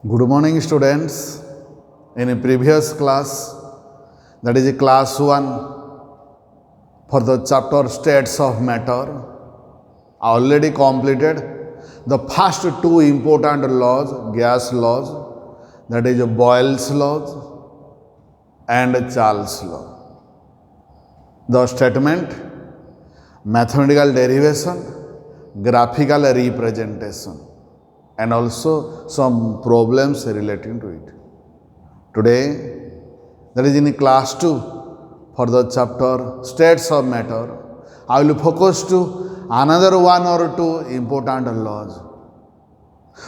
Good morning, students. In a previous class, that is class 1, for the chapter States of Matter, I already completed the first two important laws, gas laws, that is Boyle's laws and Charles' law. The statement, mathematical derivation, graphical representation, and also some problems relating to it. Today, that is in class 2 for the chapter States of Matter, I will focus to another one or two important laws.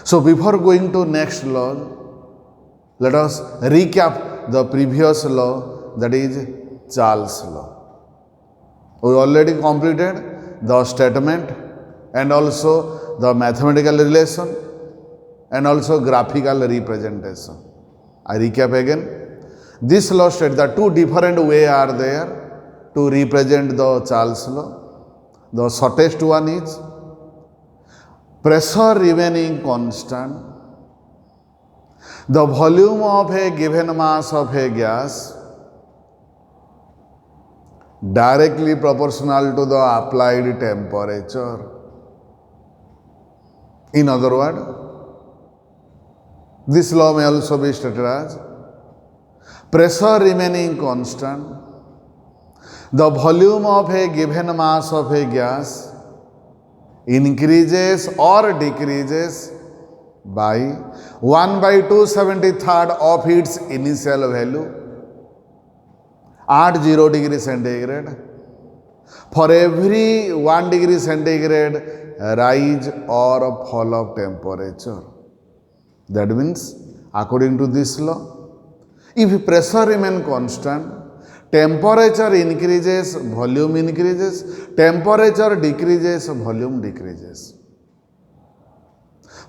So before going to next law, let us recap the previous law, that is Charles' law. We already completed the statement and also the mathematical relation and also graphical representation. I recap again. This law states that two different ways are there to represent the Charles law. The shortest one is pressure remaining constant. The volume of a given mass of a gas directly proportional to the applied temperature. In other words, this law may also be stated as pressure remaining constant, the volume of a given mass of a gas increases or decreases by 1/273 of its initial value at 0 degree centigrade for every 1 degree centigrade rise or fall of temperature. That means, according to this law, if pressure remains constant, temperature increases, volume increases, temperature decreases, volume decreases.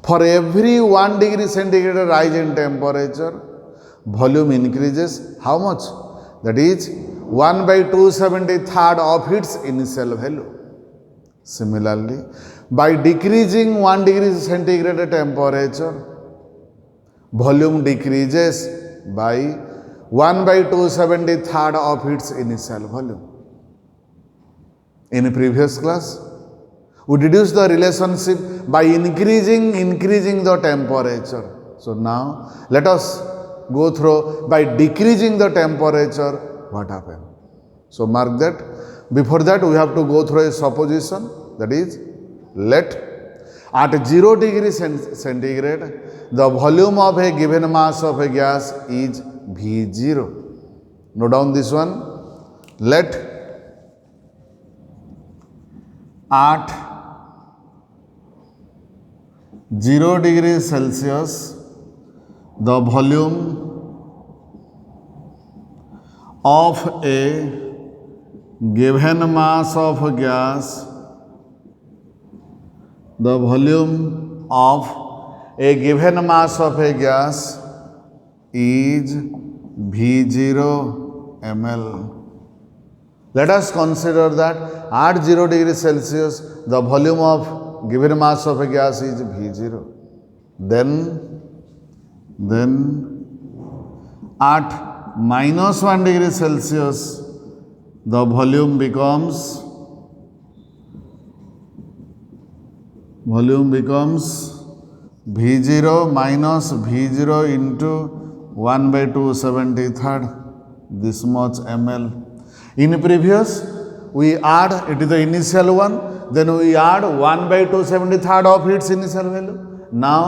For every 1 degree centigrade rise in temperature, volume increases how much? That is 1/273 of its initial value. Similarly, by decreasing 1 degree centigrade temperature, volume decreases by 1/273 of its initial volume. In previous class, we deduced the relationship by increasing the temperature. So now let us go through by decreasing the temperature what happened. So mark that. Before that, we have to go through a supposition, that is, let at 0 degree centigrade, the volume of a given mass of a gas is V0. Note down this one. Let at 0 degree Celsius, the volume of a given mass of gas, the volume of a given mass of a gas is V0 ml. Let us consider that at 0 degree Celsius, the volume of given mass of a gas is V0. Then at -1 degree Celsius, the volume becomes V0 minus V0 into 1/273, this much ml. In previous, we add, it is the initial one, then we add 1/273 of its initial value. Now,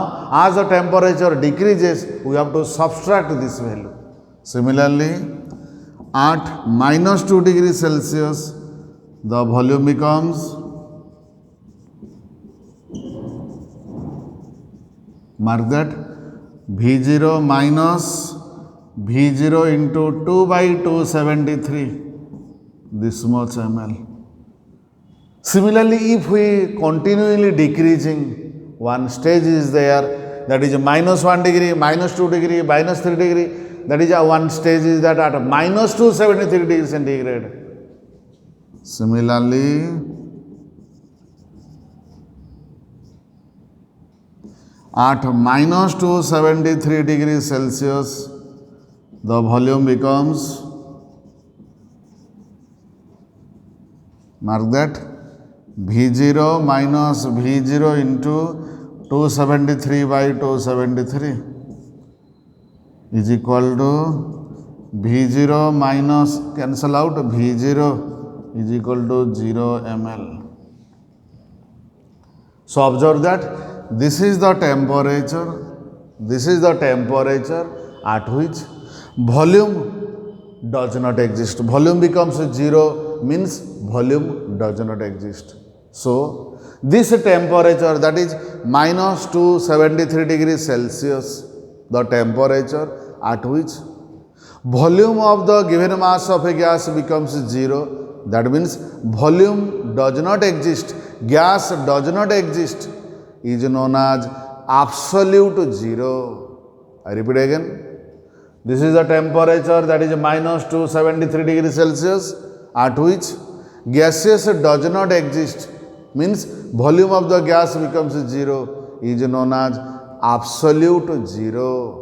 as the temperature decreases, we have to subtract this value. Similarly, at -2 degree Celsius, the volume becomes mark that V0 minus V0 into 2/273, this much ml. Similarly, if we continually decreasing, one stage is there, that is -1 degree, -2 degree, -3 degree, that is one stage is that at -273 degree centigrade. Similarly, at minus 273 degrees Celsius, the volume becomes, mark that, V0 minus V0 into 273 by 273 is equal to V0 minus, cancel out, V0 is equal to 0 ml. So observe that this is the temperature at which volume does not exist. Volume becomes 0 means volume does not exist. So this temperature, that is minus 273 degrees Celsius, the temperature at which volume of the given mass of a gas becomes 0, that means volume does not exist, gas does not exist, is known as absolute zero. I repeat again. This is the temperature, that is minus 273 degrees Celsius, at which gaseous does not exist, means volume of the gas becomes 0, is known as absolute zero.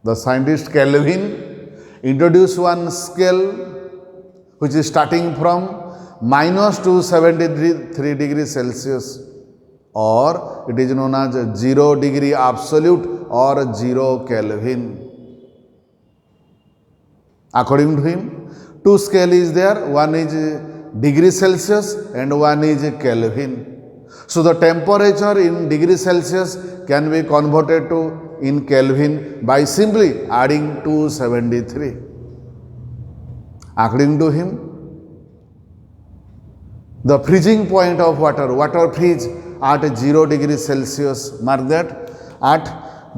The scientist Kelvin introduced one scale which is starting from minus 273 degrees Celsius, or it is known as 0 degree absolute or 0 Kelvin. According to him, two scale is there, one is degree Celsius and one is Kelvin. So the temperature in degree Celsius can be converted to in Kelvin by simply adding 273. According to him, the freezing point of water freeze at 0 degrees Celsius, mark that, at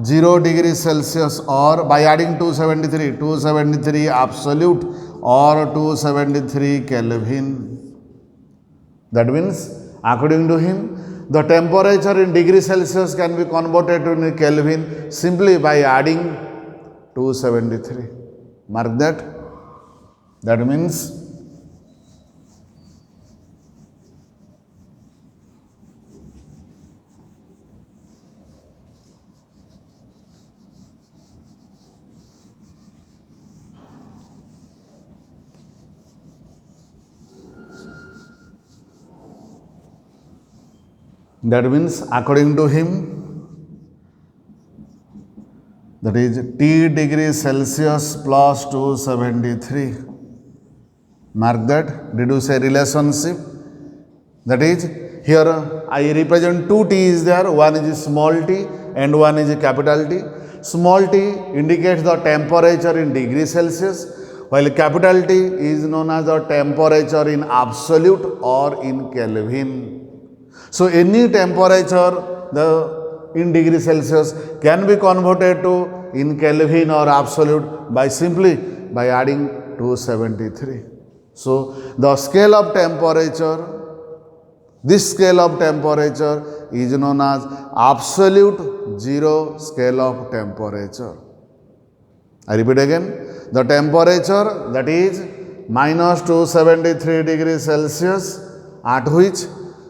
0 degrees Celsius, or by adding 273 absolute or 273 Kelvin. That means, according to him, the temperature in degree Celsius can be converted to Kelvin simply by adding 273. Mark that. That means according to him, that is T degrees Celsius plus 273. Mark that. Did you say relationship? That is, here I represent two T is there, one is small t and one is capital T. Small t indicates the temperature in degree Celsius, while capital T is known as the temperature in absolute or in Kelvin. So any temperature in degree Celsius can be converted to in Kelvin or absolute by simply by adding 273. So the scale of temperature, this scale of temperature is known as absolute zero scale of temperature. I repeat again, the temperature, that is minus 273 degrees Celsius, at which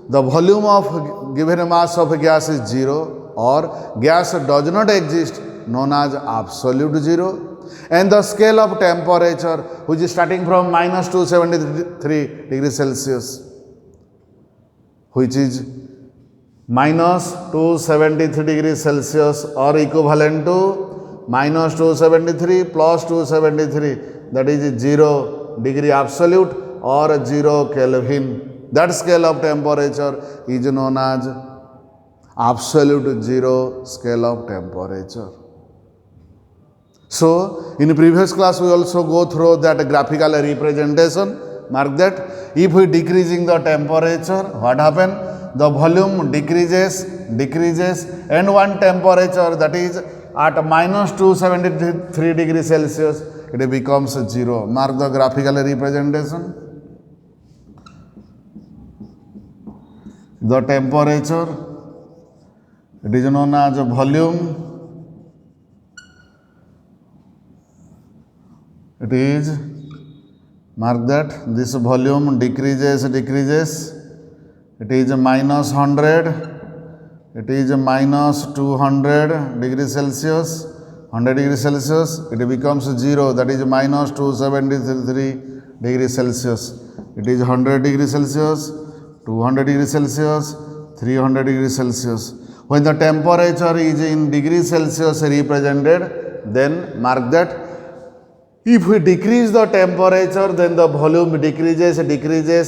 the volume of given mass of a gas is 0 or gas does not exist, known as absolute zero. And the scale of temperature, which is starting from minus 273 degrees Celsius, which is minus 273 degrees Celsius or equivalent to minus 273 plus 273, that is 0 degree absolute or 0 Kelvin. That scale of temperature is known as absolute zero scale of temperature. So, in previous class we also go through that graphical representation. Mark that. If we decreasing the temperature, what happen? The volume decreases and one temperature, that is at minus 273 degrees Celsius, it becomes 0. Mark the graphical representation. The temperature, it is known as volume. It is, mark that, this volume decreases, it is minus 100, it is minus 200 degree Celsius, 100 degree Celsius, it becomes 0, that is minus 273 degree Celsius. It is 100 degree Celsius, 200 degree Celsius, 300 degree Celsius. When the temperature is in degree Celsius represented, then mark that if we decrease the temperature, then the volume decreases,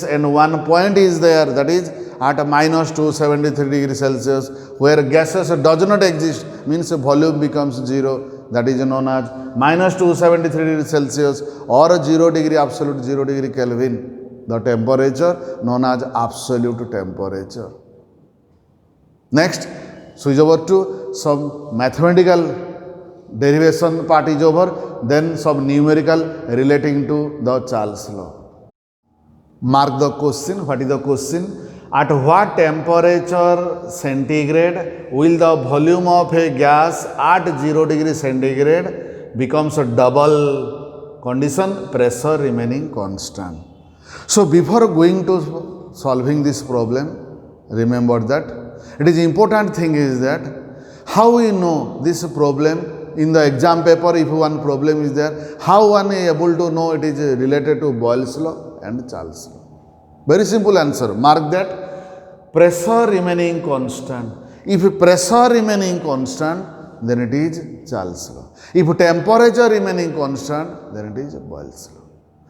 and one point is there, that is at minus 273 degree Celsius, where gases does not exist, means volume becomes 0, that is known as minus 273 degree Celsius or 0 degree absolute 0 degree Kelvin, the temperature known as absolute temperature. Next, switch over to some mathematical derivation part is over, then some numerical relating to the Charles law. Mark the question. What is the question? At what temperature centigrade will the volume of a gas at 0 degree centigrade becomes a double condition, pressure remaining constant? So before going to solving this problem, remember that it is important thing is that how we know this problem in the exam paper. If one problem is there, how one is able to know it is related to Boyle's law and Charles law? Very simple answer. Mark that pressure remaining constant. If pressure remaining constant, then it is Charles law. If temperature remaining constant, then it is Boyle's law.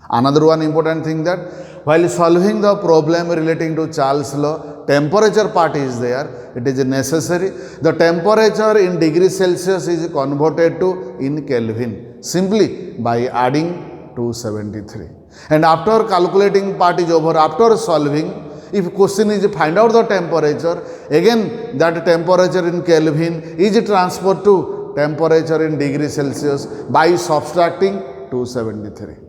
Another one important thing that while solving the problem relating to Charles law, temperature part is there, it is necessary. The temperature in degree Celsius is converted to in Kelvin simply by adding 273. And after calculating part is over, after solving, if question is find out the temperature, again that temperature in Kelvin is transferred to temperature in degree Celsius by subtracting 273.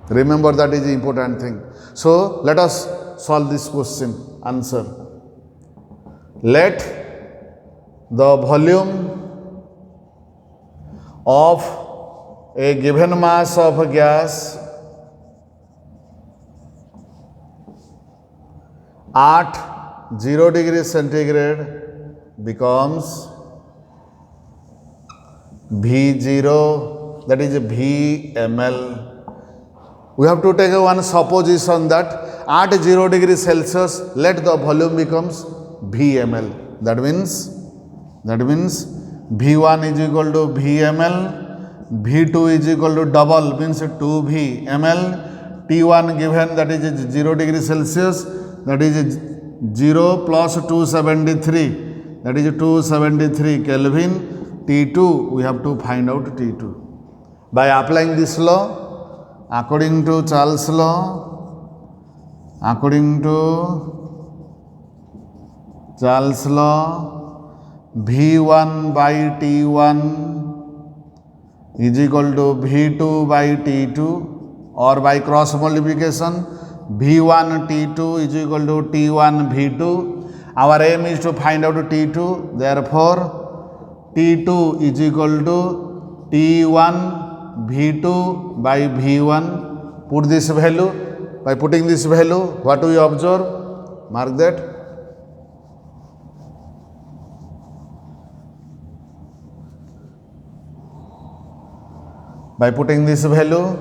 Remember, that is the important thing. So let us solve this question. Answer. Let the volume of a given mass of gas at 0 degree centigrade becomes V0, that is Vml. We have to take one supposition that at 0 degree Celsius, let the volume becomes Vml. That means V1 is equal to Vml, V2 is equal to double, means 2Vml, T1 given, that is 0 degree Celsius, that is 0 plus 273, that is 273 Kelvin. T2, we have to find out T2. By applying this law, according to Charles law, V1 by T1 is equal to V2 by T2, or by cross multiplication V1 T2 is equal to T1 V2. Our aim is to find out T2, therefore T2 is equal to T1 V2 by V1. Put this value. By putting this value, what do we observe? Mark that. By putting this value,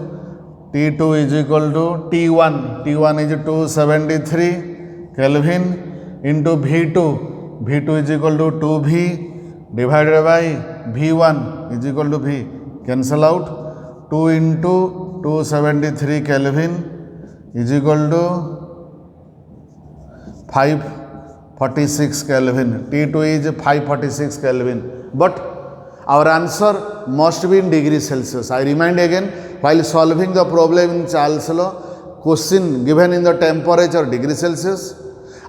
T2 is equal to T1. T1 is 273 Kelvin into V2. V2 is equal to 2V divided by V1 is equal to V. Cancel out. 2 into 273 Kelvin is equal to 546 Kelvin. T2 is 546 Kelvin. But our answer must be in degree Celsius. I remind again, while solving the problem in Charles law, question given in the temperature degree Celsius,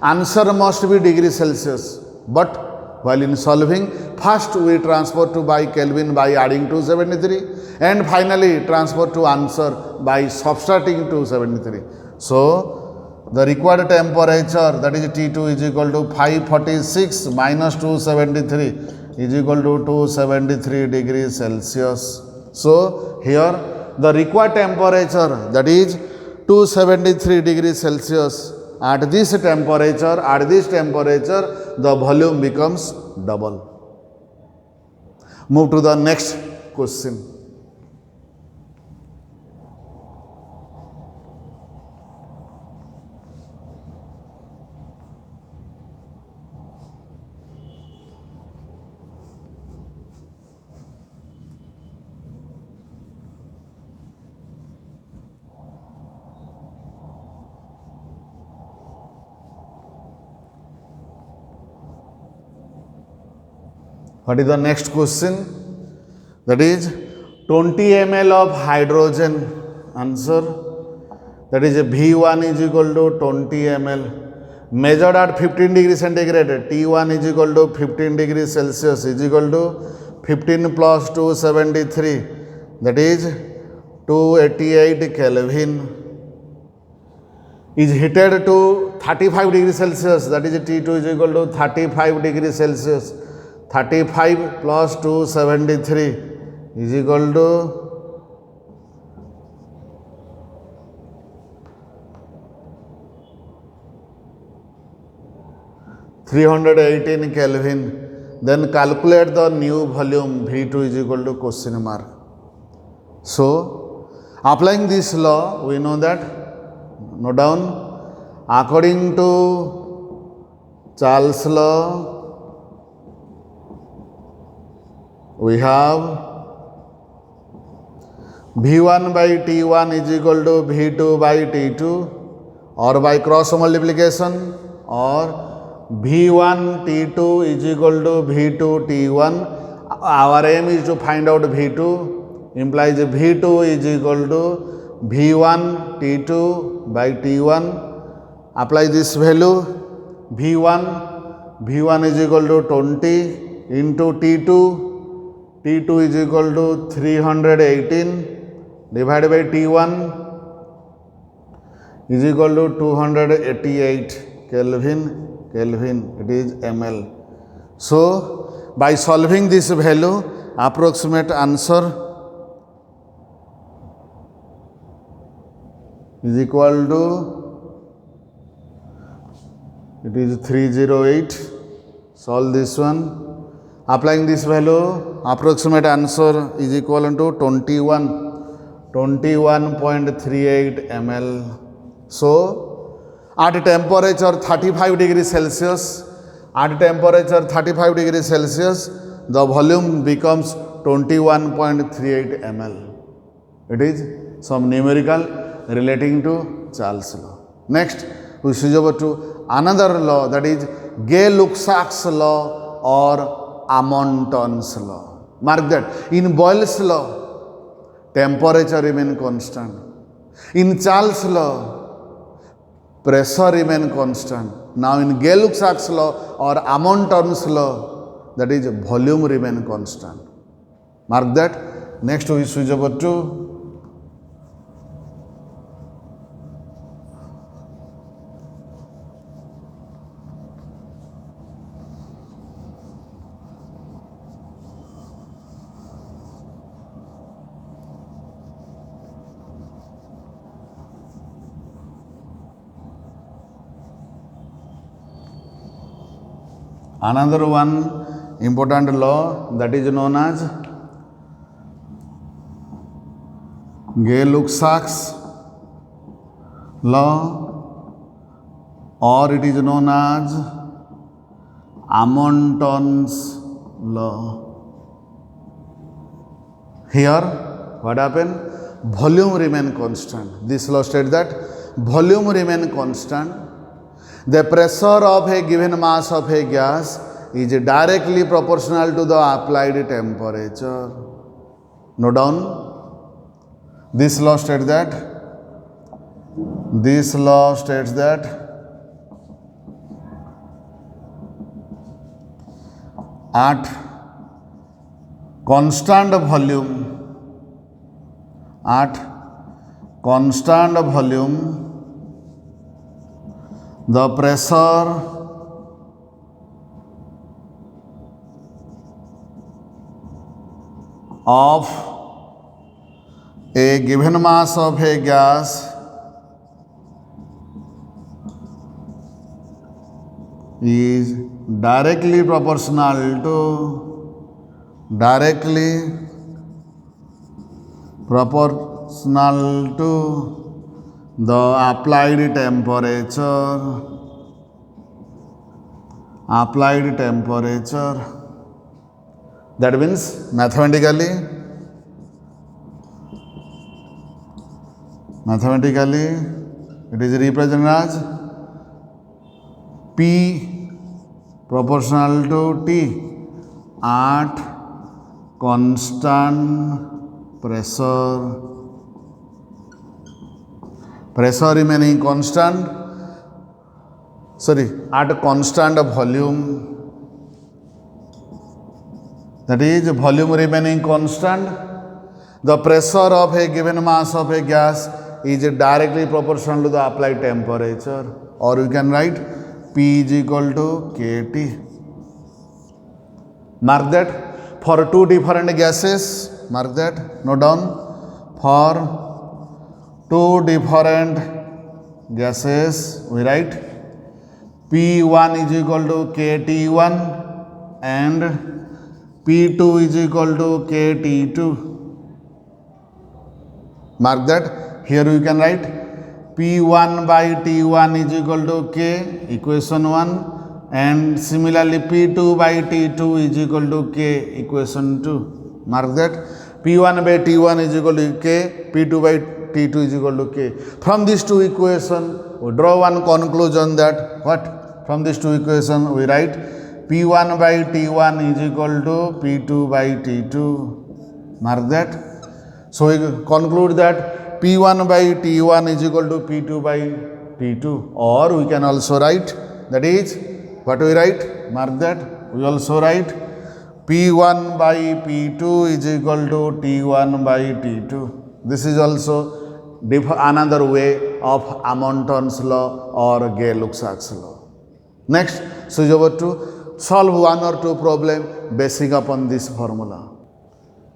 answer must be degree Celsius. But while in solving, first we transfer to by Kelvin by adding 273, and finally transfer to answer by subtracting 273. So the required temperature, that is T2, is equal to 546 minus 273 is equal to 273 degrees Celsius. So here the required temperature, that is 273 degrees Celsius. At this temperature the volume becomes double. Move to the next question. What is the next question? That is 20 ml of hydrogen. Answer. That is V1 is equal to 20 ml. Measured at 15 degrees centigrade. T1 is equal to 15 degrees Celsius is equal to 15 plus 273. That is 288 Kelvin. Is heated to 35 degrees Celsius. That is T2 is equal to 35 degrees Celsius. 35 plus 273 is equal to 318 Kelvin. Then calculate the new volume. V2 is equal to question mark. So, applying this law, we know that, note down, according to Charles' law, we have V1 by T1 is equal to V2 by T2, or by cross multiplication, or V1 T2 is equal to V2 T1. Our aim is to find out V2, implies V2 is equal to V1 T2 by T1. Apply this value, V1 is equal to 20 into T2. T2 is equal to 318 divided by T1 is equal to 288 Kelvin. It is ml. So, by solving this value, approximate answer is equal to, it is 308. Solve this one. Applying this value, approximate answer is equal to 21.38 ml. So, at temperature 35 degrees Celsius, the volume becomes 21.38 ml. It is some numerical relating to Charles' law. Next, we switch over to another law, that is Gay-Lussac's law or Amonton's law. Mark that. In Boyle's law, temperature remains constant. In Charles' law, pressure remains constant. Now in Gay-Lussac's law or Amonton's law, that is volume remains constant. Mark that. Next we switch over to another one important law, that is known as Gay-Lussac's law, or it is known as Amonton's law. Here, what happened? Volume remain constant. This law states that volume remain constant. The pressure of a given mass of a gas is directly proportional to the applied temperature. Note down. This law states that at constant volume, the pressure of a given mass of a gas is directly proportional to the applied temperature. That means mathematically it is represented as P proportional to T at constant pressure remaining constant, at constant volume, that is volume remaining constant, the pressure of a given mass of a gas is directly proportional to the applied temperature, or you can write P is equal to KT. Mark that for two different gases, mark that, note down, for two different gases we write P1 is equal to KT1 and P2 is equal to KT2. Mark that. Here you can write P1 by T1 is equal to K, equation 1, and similarly P2 by T2 is equal to K, equation 2. Mark that. P1 by T1 is equal to K, P2 by T2 is equal to K. From these two equations, we draw one conclusion that what? From these two equations, we write P1 by T1 is equal to P2 by T2. Mark that. So we conclude that P1 by T1 is equal to P2 by T2, or we can also write, that is, what we write? Mark that. We also write P1 by P2 is equal to T1 by T2. This is also another way of Amonton's law or Gay-Lussac's law. Next, switch over to solve one or two problem basing upon this formula.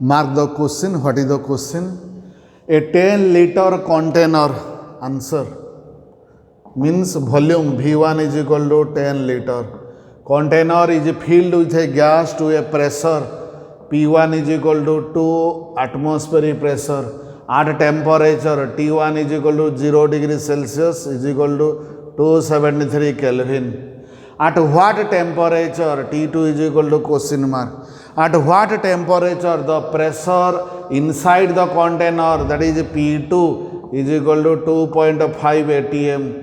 Mark the question. What is the question? A 10-liter container, answer, means volume V1 is equal to 10 liter. Container is filled with a gas to a pressure P1 is equal to 2 atmospheric pressure. At temperature T1 is equal to 0 degree Celsius is equal to 273 Kelvin. At what temperature T2 is equal to question mark. At what temperature the pressure inside the container, that is P2, is equal to 2.5 atm.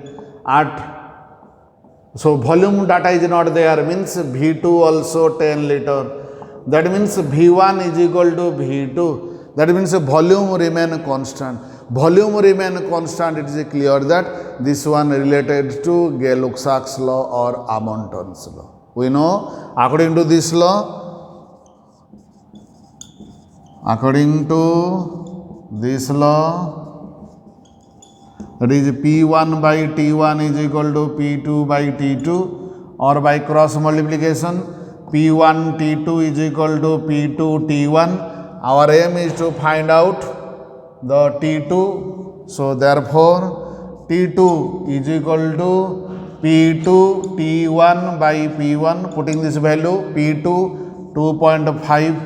So volume data is not there, means V2 also 10 liter. That means V1 is equal to V2. That means volume remain constant. Volume remain constant, it is clear that this one related to Gay-Lussac's law or Amonton's law. We know according to this law, that is P1 by T1 is equal to P2 by T2, or by cross multiplication P1 T2 is equal to P2 T1. Our aim is to find out the T2. So therefore T2 is equal to P2 T1 by P1. Putting this value P2 2.5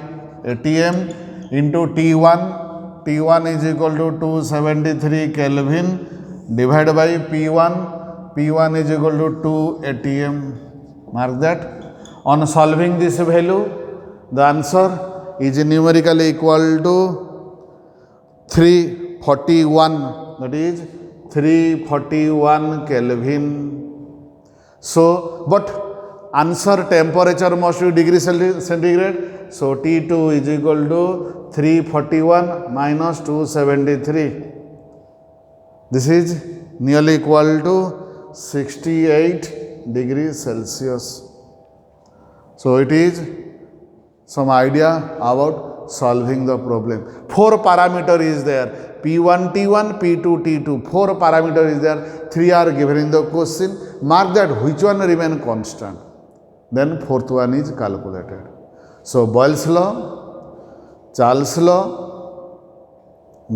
atm into T1 is equal to 273 Kelvin divided by P1 is equal to 2 atm. Mark that. On solving this value, the answer is numerically equal to 341, that is 341 Kelvin. So, but answer temperature must be degree centigrade. So, T2 is equal to 341 minus 273. This is nearly equal to 68 degrees Celsius. So, it is some idea about solving the problem. 4 parameter is there. P1 T1, P2 T2. 4 parameter is there. 3 are given in the question. Mark that which one remain constant. Then fourth one is calculated. So, Boyle's law, Charles' law,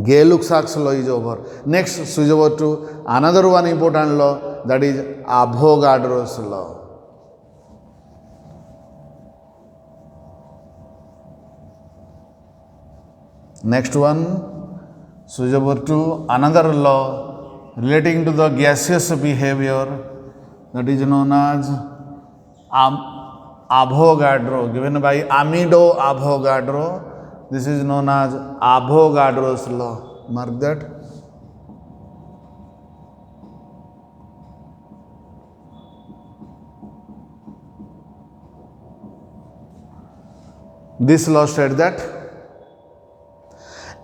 Gay-Lussac's law is over. Next, switch over to another one important law, that is Avogadro's law. Next one, switch over to another law relating to the gaseous behavior, that is known as Avogadro, given by Amedeo Avogadro. This is known as Avogadro's law. Mark that. This law states that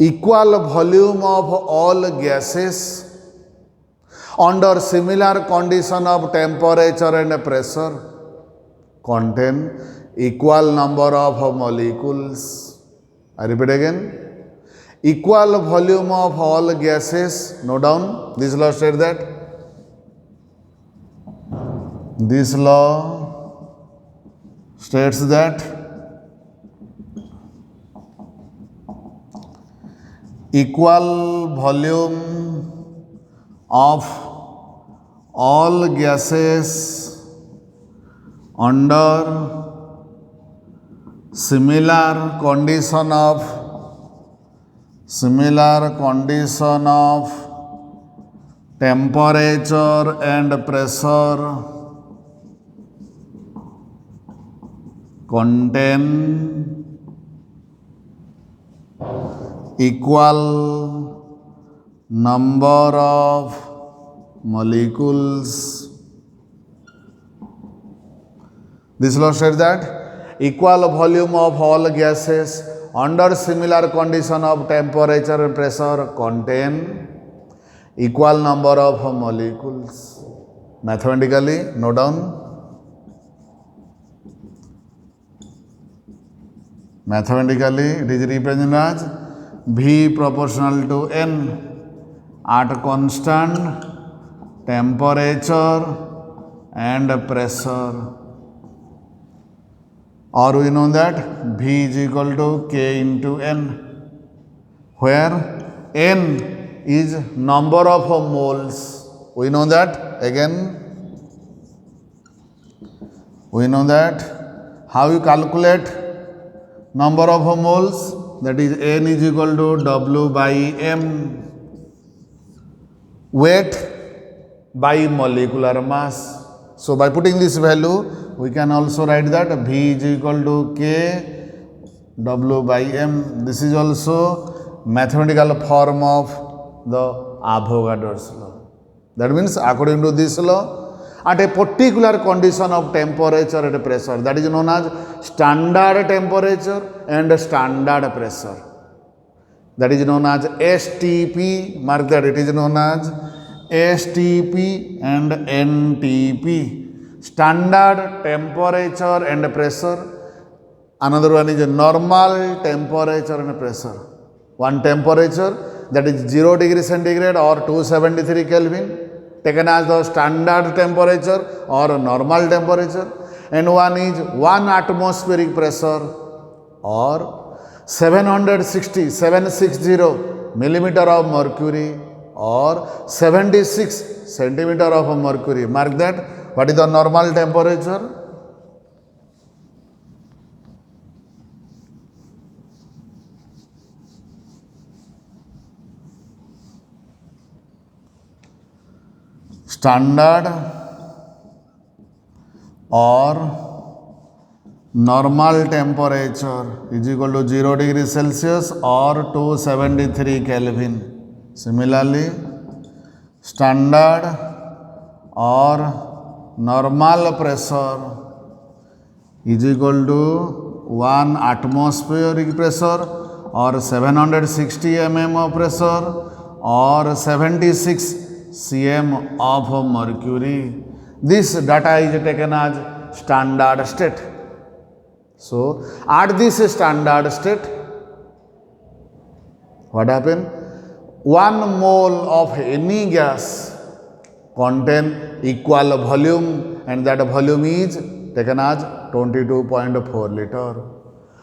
equal volume of all gases under similar condition of temperature and pressure contain equal number of molecules. I repeat again. Equal volume of all gases, note down, this law states that this law states that equal volume of all gases under similar condition of temperature and pressure contain equal number of molecules. This law says that equal volume of all gases under similar condition of temperature and pressure contain equal number of molecules. Mathematically, note down. Mathematically, it is represented as V proportional to N at constant temperature and pressure. Or we know that V is equal to K into N, where N is number of moles. We know that again. We know that how you calculate number of moles, that is N is equal to W by M, weight by molecular mass. So by putting this value, we can also write that V is equal to K W by M. This is also mathematical form of the Avogadro's law. That means according to this law, at a particular condition of temperature and pressure, that is known as standard temperature and standard pressure, that is known as STP. Mark that, it is known as STP and NTP. Standard temperature and pressure. Another one is normal temperature and pressure. One temperature, that is 0 degree centigrade or 273 Kelvin, taken as the standard temperature or normal temperature, and one is 1 atmospheric pressure or 760 millimeter of mercury or 76 centimeter of mercury. Mark that. What is the normal temperature? Standard or normal temperature is equal to 0 degree Celsius or 273 Kelvin. Similarly, standard or normal pressure is equal to 1 atmospheric pressure or 760 mm of pressure or 76 cm of mercury. This data is taken as standard state. So, at this standard state, what happens? 1 mole of any gas contain equal volume, and that volume is taken as 22.4 liter.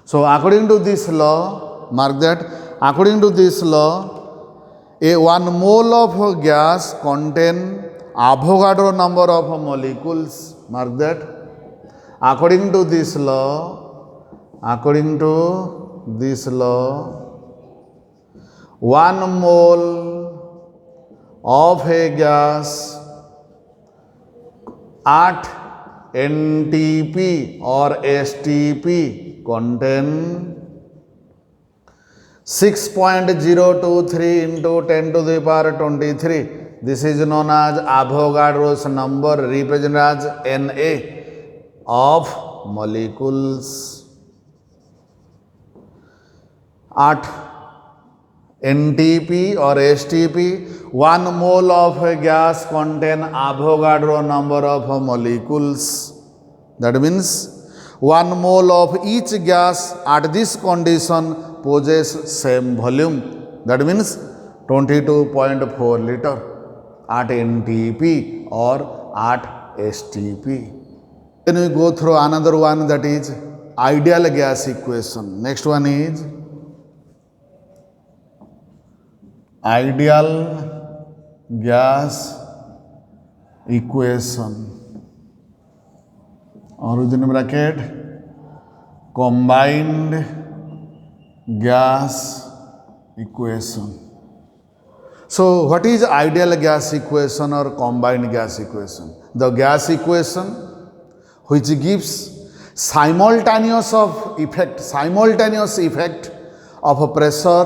So according to this law, mark that, according to this law, a 1 mole of gas contain Avogadro number of molecules. Mark that. According to this law, 1 mole of a gas at NTP or STP contain 6.023 into 10 to the power 23. This is known as Avogadro's number, represented as Na of molecules. At NTP or STP, 1 mole of a gas contain Avogadro number of molecules. That means 1 mole of each gas at this condition possess same volume. That means 22.4 liter at NTP or at STP. Then we go through another one, that is ideal gas equation. Next one is ideal gas equation, or within bracket combined gas equation. So what is ideal gas equation or combined gas equation? The gas equation which gives simultaneous effect of pressure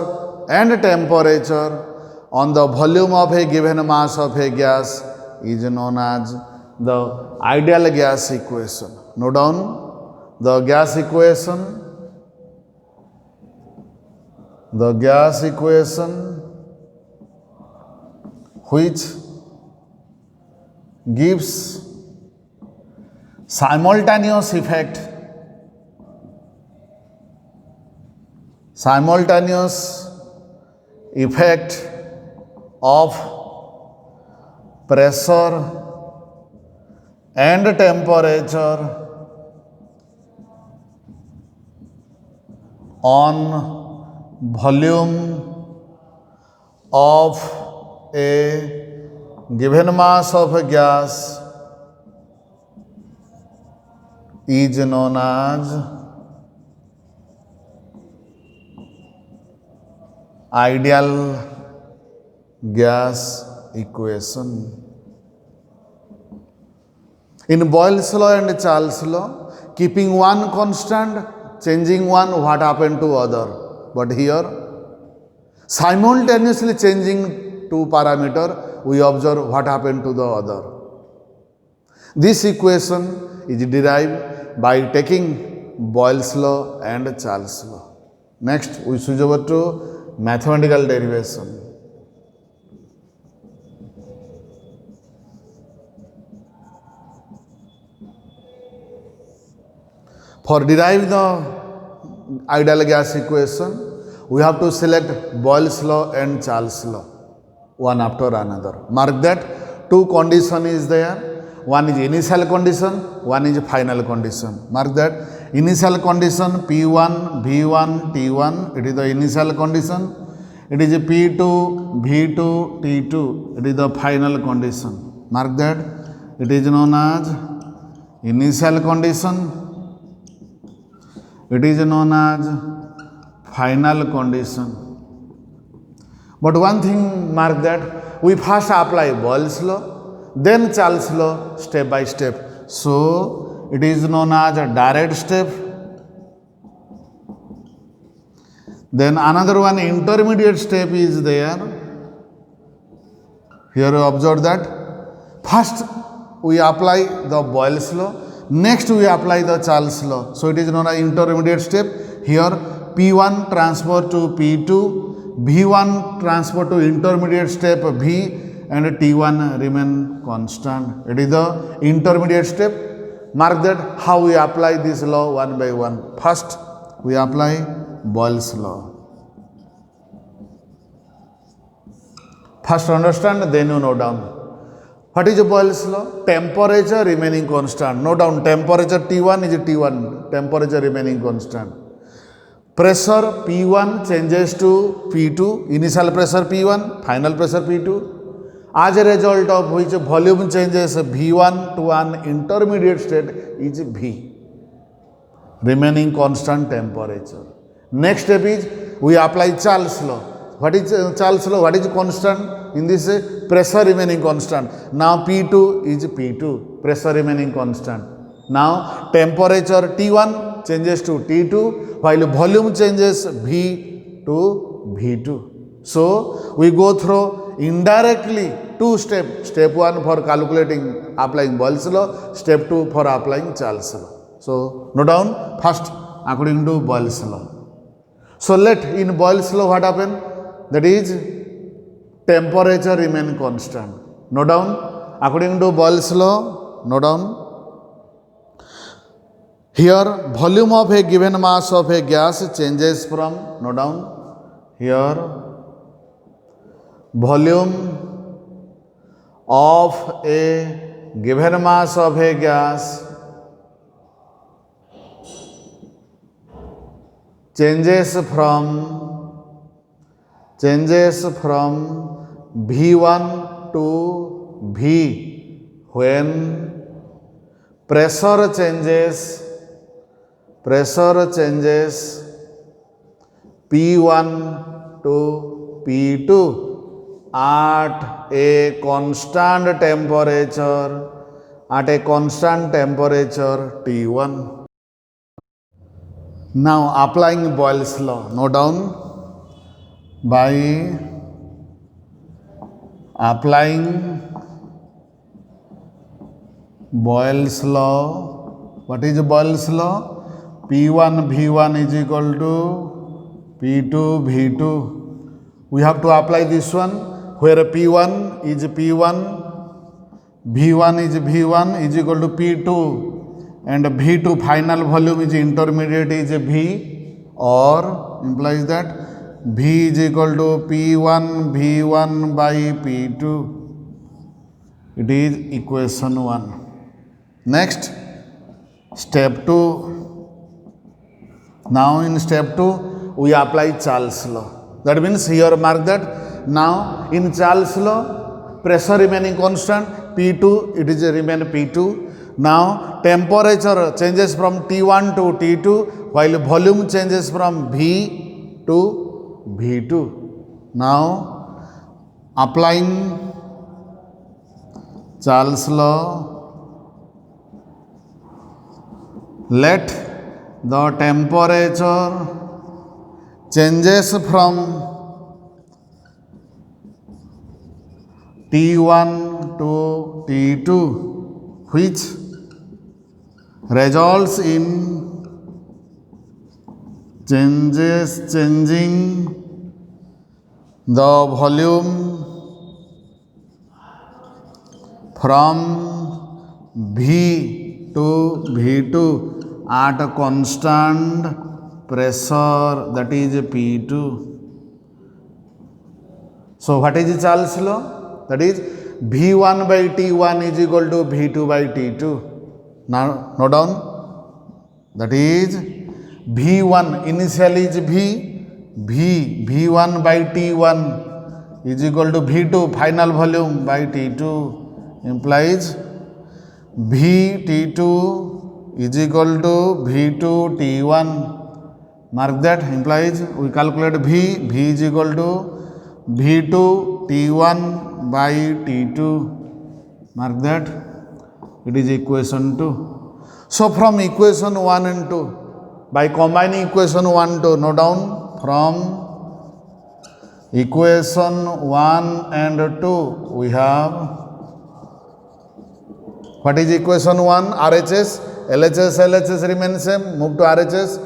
and temperature on the volume of a given mass of a gas is known as the ideal gas equation. Note down the gas equation. The gas equation which gives simultaneous effect of pressure and temperature on volume of a given mass of a gas is known as ideal gas equation. In Boyle's law and Charles' law, keeping one constant, changing one, what happened to other? But here, simultaneously changing two parameter, we observe what happened to the other. This equation is derived by taking Boyle's law and Charles' law. Next, we switch over to mathematical derivation. For derive the ideal gas equation, we have to select Boyle's law and Charles' law, one after another. Mark that two condition is there. One is initial condition, one is final condition. Mark that initial condition P1, V1, T1, it is the initial condition. It is P2, V2, T2, it is the final condition. Mark that it is known as initial condition, it is known as final condition. But one thing, mark that we first apply Boyle's law, then Charles' law step by step. So it is known as a direct step. Then another one intermediate step is there. Here you observe that first we apply the Boyle's law, next we apply the Charles' law. So it is known as intermediate step. Here P1 transfer to P2, V1 transfer to intermediate step V, and T1 remain constant. It is the intermediate step. Mark that how we apply this law one by one. First we apply Boyle's law. First understand, then you note down. What is Boyle's law? Temperature remaining constant. Note down, temperature T1 is T1, temperature remaining constant. Pressure P1 changes to P2, initial pressure P1, final pressure P2. As a result of which volume changes V1 to an intermediate state is V, remaining constant temperature. Next step is we apply Charles' law. What is Charles law? What is constant in this? Pressure remaining constant. Now P2 is P2, pressure remaining constant. Now temperature T1 changes to T2 while volume changes V to V2. So we go through indirectly two steps. Step 1 for calculating applying Boyle's law, step 2 for applying Charles law. So note down first according to Boyle's law. So let in Boyle's law what happen? That is temperature remain constant. Note down according to Boyle's law. Note down. Here volume of a given mass of a gas changes from, note down, here volume of a given mass of a gas changes from V1 to V when pressure changes P1 to P2 at a constant temperature T1. Now applying Boyle's law. Note down by applying Boyle's law. What is Boyle's law? P1 V1 is equal to P2 V2. We have to apply this one where P1 is P1, V1 is V1 is equal to P2 and V2 final volume is intermediate is V, or implies that V is equal to P1 V1 by P2. It is equation 1. Next, step 2. Now in step 2 we apply Charles law. That means here mark that now in Charles law pressure remaining constant P2, it is remain P2. Now temperature changes from T1 to T2 while volume changes from V to V2. Now applying Charles law, let the temperature changes from T1 to T2 which results in changing the volume from V to V2 at a constant pressure, that is P2. So what is Charles law? That is V1 by T1 is equal to V2 by T2. Now note down, that is V1 initially is V1 by T1 is equal to V2 final volume by T2 implies V T2 is equal to V2 T1. Mark that, implies we calculate V is equal to V2 T1 by T2. Mark that, it is equation 2. So from equation 1 and 2, by combining equation 1 to note down from equation 1 and 2 we have, what is equation 1? RHS. LHS remains same, move to RHS.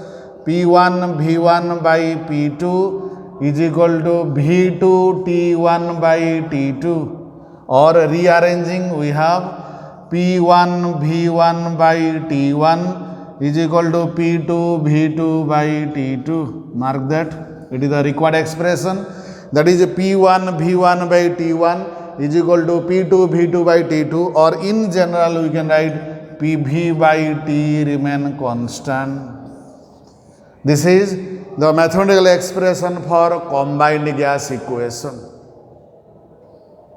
P1 V1 by P2 is equal to V2 T1 by T2, or rearranging we have P1 V1 by T1 is equal to P2 V2 by T2. Mark that, it is the required expression, that is P1 V1 by T1 is equal to P2 V2 by T2, or in general we can write PV by T remain constant. This is the mathematical expression for combined gas equation.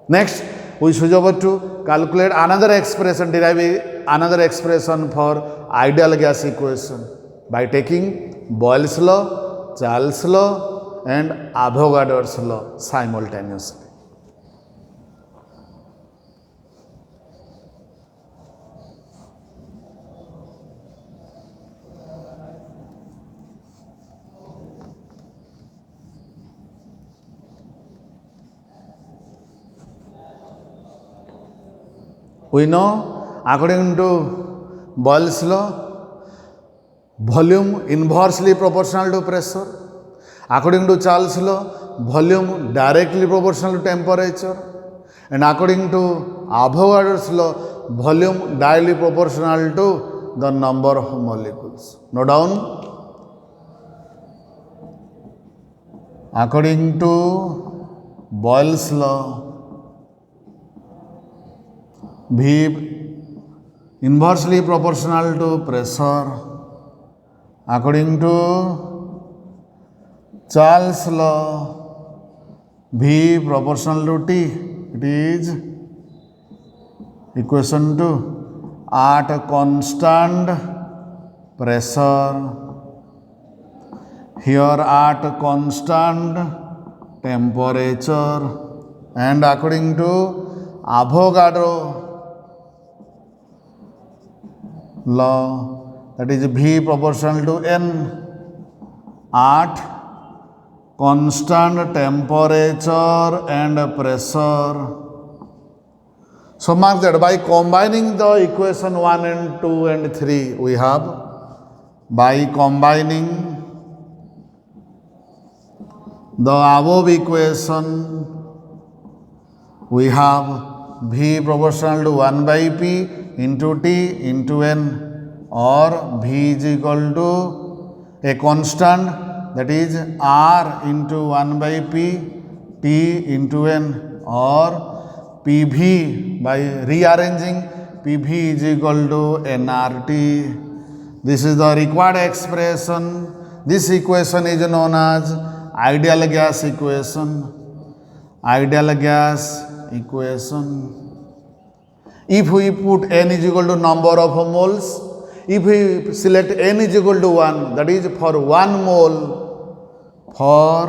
Next, we switch over to calculate another expression, derive another expression for ideal gas equation by taking Boyle's law, Charles law and Avogadro's law simultaneously. We know, according to Boyle's law, volume inversely proportional to pressure. According to Charles' law, volume directly proportional to temperature. And according to Avogadro's law, volume directly proportional to the number of molecules. Note down. According to Boyle's law, V inversely proportional to pressure. According to Charles' law, V proportional to T. It is equation to at constant pressure. Here at constant temperature. And according to Avogadro law, that is V proportional to N at constant temperature and pressure. So mark that by combining the equation 1 and 2 and 3 we have, by combining the above equation we have V proportional to 1 by P into T into N, or V is equal to a constant, that is R into 1 by P T into N, or PV by rearranging PV is equal to nRT. This is the required expression. This equation is known as ideal gas equation. Ideal gas equation. If we put n is equal to number of moles, if we select n is equal to 1, that is for 1 mole, for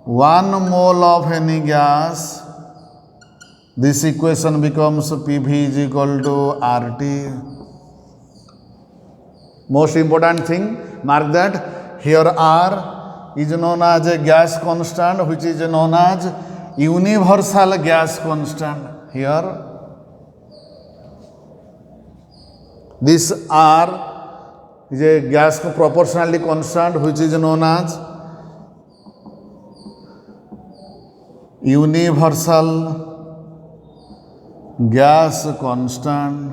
1 mole of any gas, this equation becomes PV is equal to RT. Most important thing, mark that here R is known as a gas constant, which is known as universal gas constant. Here this R is a gas proportionality constant, which is known as universal gas constant.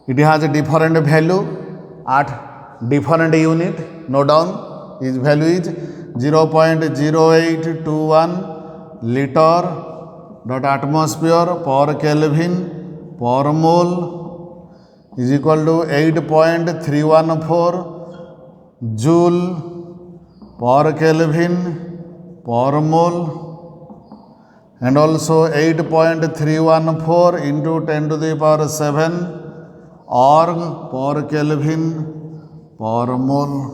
It has a different value at different unit. Note down, its value is 0.0821 liter dot atmosphere per Kelvin per mole is equal to 8.314 joule per Kelvin per mole, and also 8.314 into 10 to the power 7 org per Kelvin per mole.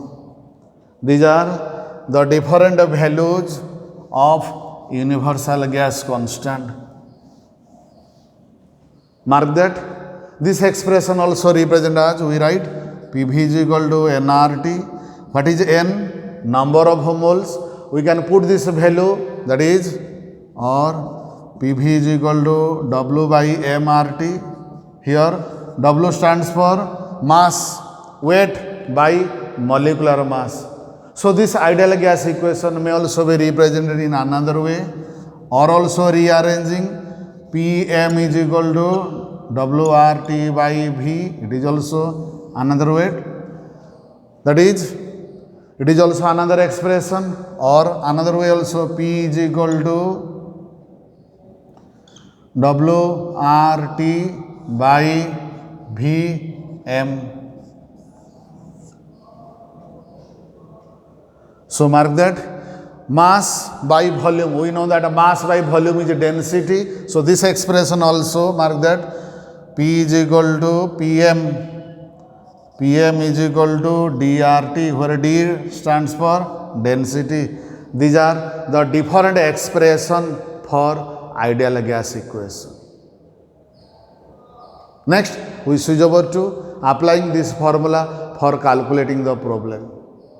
These are the different values of universal gas constant. Mark that. This expression also represents as, we write PV is equal to nRT. What is N? Number of moles. We can put this value, that is, or PV is equal to W by mRT. Here W stands for mass, weight by molecular mass. So this ideal gas equation may also be represented in another way, or also rearranging Pm is equal to WRT by V. It is also another way. That is, it is also another expression, or another way also P is equal to WRT by Vm. So mark that. Mass by volume. We know that mass by volume is density. So this expression also, mark that, P is equal to Pm Pm is equal to dRT, where D stands for density. These are the different expression for ideal gas equation. Next, we switch over to applying this formula for calculating the problem.